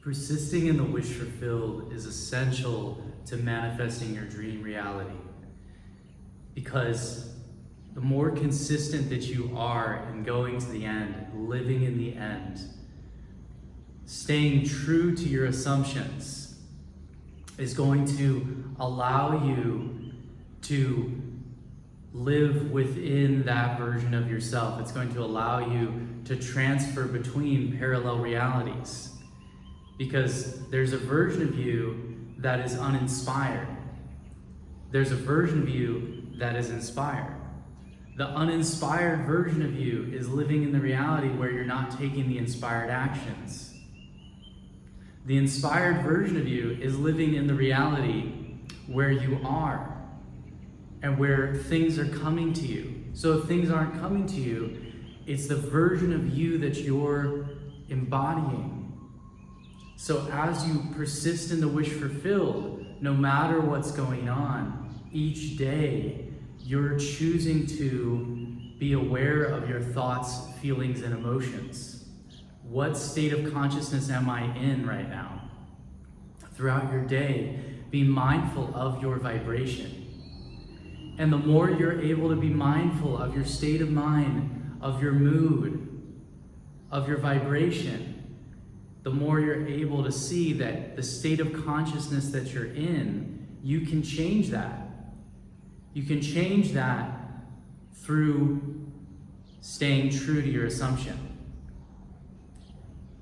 Persisting in the wish fulfilled is essential to manifesting your dream reality, because the more consistent that you are in going to the end, living in the end, staying true to your assumptions is going to allow you to live within that version of yourself. It's going to allow you to transfer between parallel realities, because there's a version of you that is uninspired. There's a version of you that is inspired. The uninspired version of you is living in the reality where you're not taking the inspired actions. The inspired version of you is living in the reality where you are and where things are coming to you. So if things aren't coming to you, it's the version of you that you're embodying. So as you persist in the wish fulfilled, no matter what's going on, each day you're choosing to be aware of your thoughts, feelings, and emotions. What state of consciousness am I in right now? Throughout your day, be mindful of your vibration. And the more you're able to be mindful of your state of mind, of your mood, of your vibration, the more you're able to see that the state of consciousness that you're in, you can change that. You can change that through staying true to your assumption.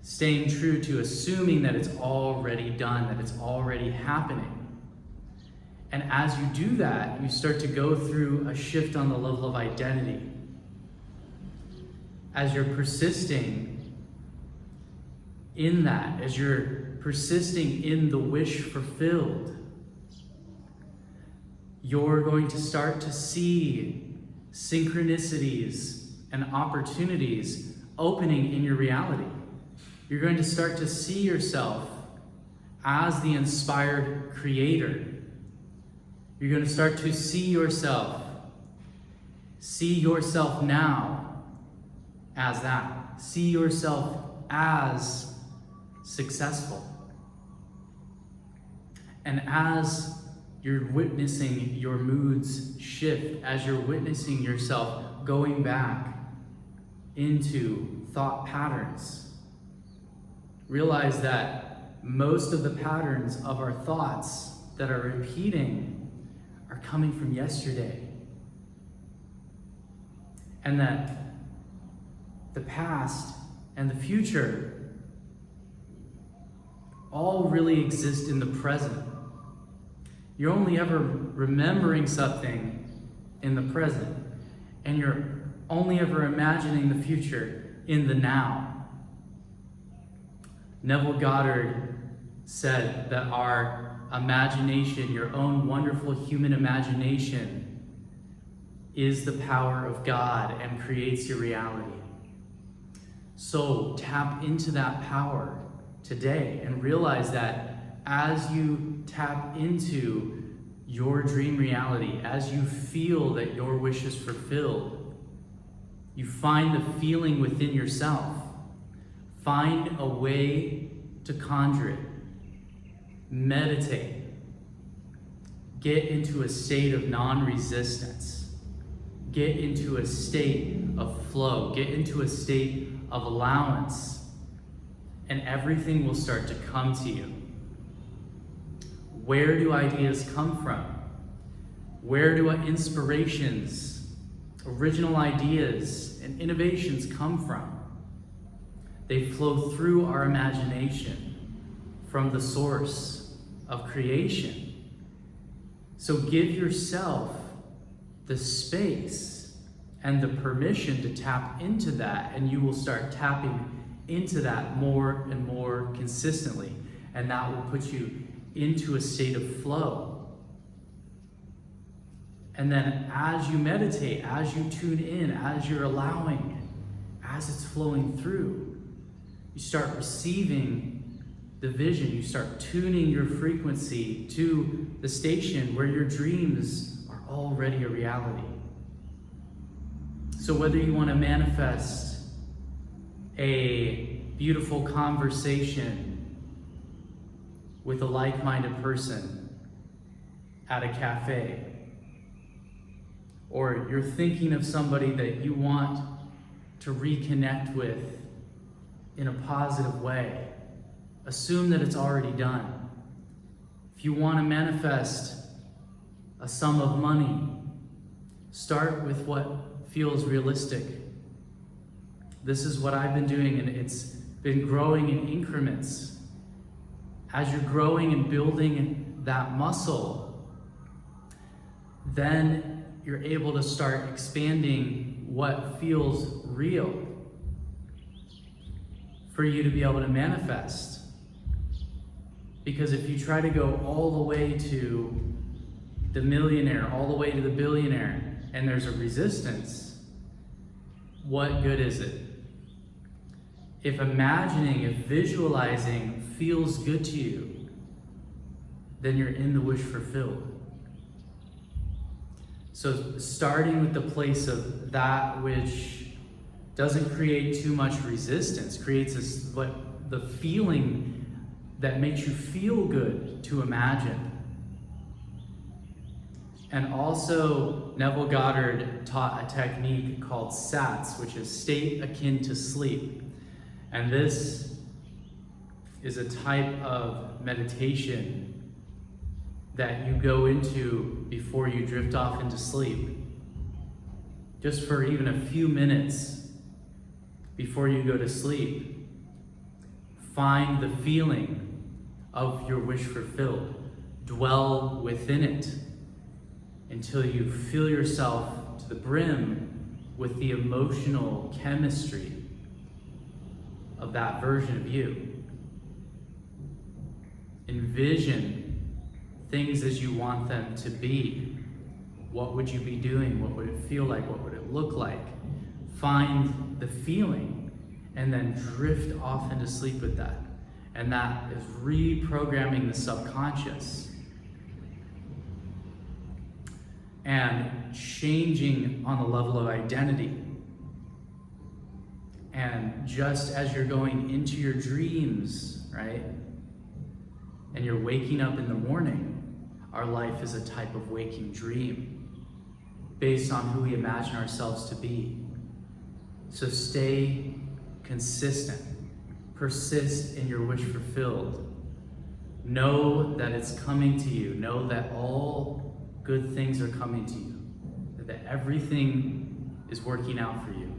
Staying true to assuming that it's already done, that it's already happening. And as you do that, you start to go through a shift on the level of identity. As you're persisting in that, as you're persisting in the wish fulfilled, you're going to start to see synchronicities and opportunities opening in your reality. You're going to start to see yourself as the inspired creator. You're going to start to see yourself now as that. See yourself as successful. And as you're witnessing your moods shift, as you're witnessing yourself going back into thought patterns, realize that most of the patterns of our thoughts that are repeating are coming from yesterday. And that the past and the future all really exist in the present. You're only ever remembering something in the present, and you're only ever imagining the future in the now. Neville Goddard said that our imagination, your own wonderful human imagination, is the power of God and creates your reality. So tap into that power today and realize that as you tap into your dream reality, as you feel that your wish is fulfilled, you find the feeling within yourself. Find a way to conjure it. Meditate. Get into a state of non-resistance. Get into a state of flow. Get into a state of allowance. And everything will start to come to you. Where do ideas come from? Where do inspirations, original ideas, and innovations come from? They flow through our imagination from the source of creation. So give yourself the space and the permission to tap into that, and you will start tapping into that more and more consistently, and that will put you into a state of flow. And then as you meditate, as you tune in, as you're allowing, as it's flowing through, you start receiving the vision. You start tuning your frequency to the station where your dreams are already a reality. So whether you want to manifest a beautiful conversation with a like-minded person at a cafe, or you're thinking of somebody that you want to reconnect with in a positive way, assume that it's already done. If you want to manifest a sum of money, start with what feels realistic. This is what I've been doing, and it's been growing in increments. As you're growing and building that muscle, then you're able to start expanding what feels real for you to be able to manifest. Because if you try to go all the way to the millionaire, all the way to the billionaire, and there's a resistance, what good is it? If imagining, if visualizing feels good to you, then you're in the wish fulfilled. So starting with the place of that which doesn't create too much resistance, creates the feeling that makes you feel good to imagine. And also, Neville Goddard taught a technique called SATS, which is state akin to sleep. And this is a type of meditation that you go into before you drift off into sleep. Just for even a few minutes before you go to sleep, find the feeling of your wish fulfilled. Dwell within it until you fill yourself to the brim with the emotional chemistry of that version of you. Envision things as you want them to be. What would you be doing? What would it feel like? What would it look like? Find the feeling and then drift off into sleep with that. And that is reprogramming the subconscious and changing on the level of identity. And just as you're going into your dreams, right? And you're waking up in the morning, our life is a type of waking dream based on who we imagine ourselves to be. So stay consistent. Persist in your wish fulfilled. Know that it's coming to you. Know that all good things are coming to you. That everything is working out for you.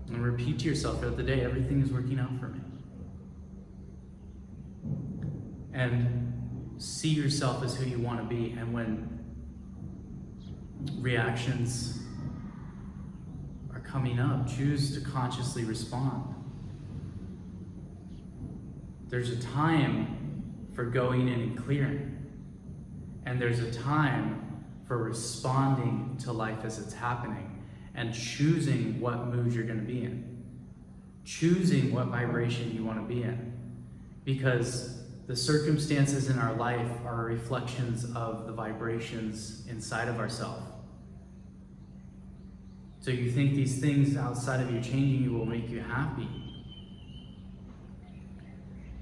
And repeat to yourself throughout the day, everything is working out for me. And see yourself as who you want to be. And when reactions are coming up, choose to consciously respond. There's a time for going in and clearing. And there's a time for responding to life as it's happening and choosing what mood you're going to be in. Choosing what vibration you want to be in. Because the circumstances in our life are reflections of the vibrations inside of ourselves. So you think these things outside of you changing you will make you happy.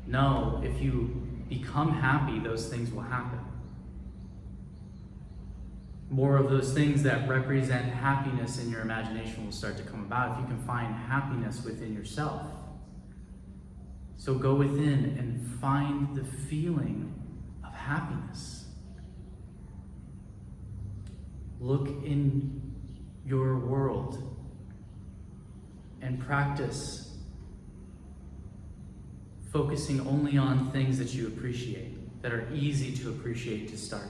No, if you become happy, those things will happen. More of those things that represent happiness in your imagination will start to come about if you can find happiness within yourself. So go within and find the feeling of happiness. Look in your world and practice focusing only on things that you appreciate, that are easy to appreciate to start.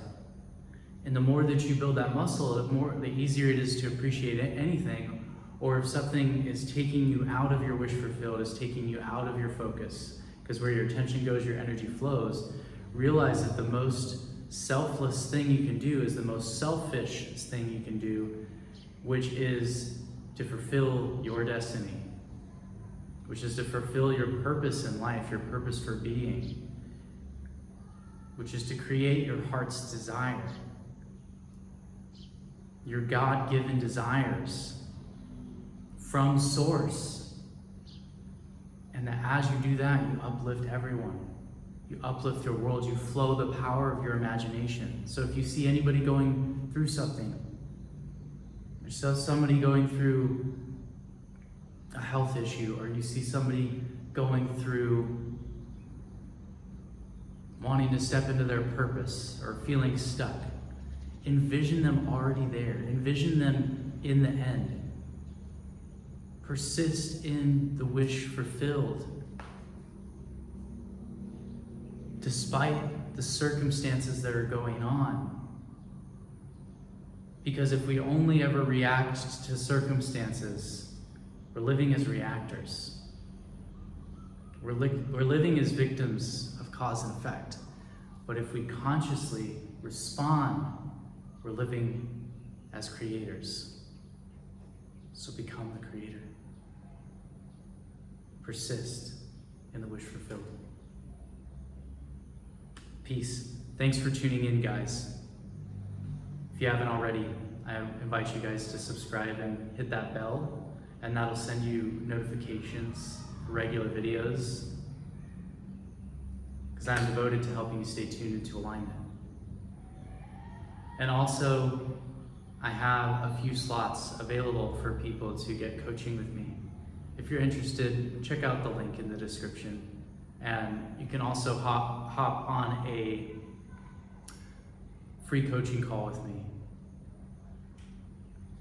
And the more that you build that muscle, the easier it is to appreciate anything. Or if something is taking you out of your wish fulfilled, is taking you out of your focus, because where your attention goes, your energy flows, realize that the most selfless thing you can do is the most selfish thing you can do, which is to fulfill your destiny, which is to fulfill your purpose in life, your purpose for being, which is to create your heart's desire, your God-given desires from source. And And that as you do that, you uplift everyone. You uplift your world. You flow the power of your imagination. So if you see anybody going through something, or so somebody going through a health issue, or you see somebody going through wanting to step into their purpose or feeling stuck, envision them already there. Envision them in the end. Persist in the wish fulfilled. Despite the circumstances that are going on. Because if we only ever react to circumstances, we're living as reactors. We're living as victims of cause and effect. But if we consciously respond, we're living as creators. So become the creator. Persist in the wish fulfilled. Peace. Thanks for tuning in, guys. If you haven't already, I invite you guys to subscribe and hit that bell, and that'll send you notifications for regular videos, because I'm devoted to helping you stay tuned into alignment. And also, I have a few slots available for people to get coaching with me. If you're interested, check out the link in the description. And you can also hop on a free coaching call with me.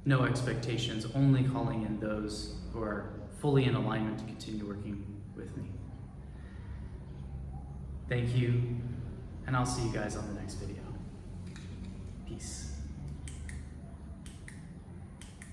No expectations, only calling in those who are fully in alignment to continue working with me. Thank you, and I'll see you guys on the next video. Peace.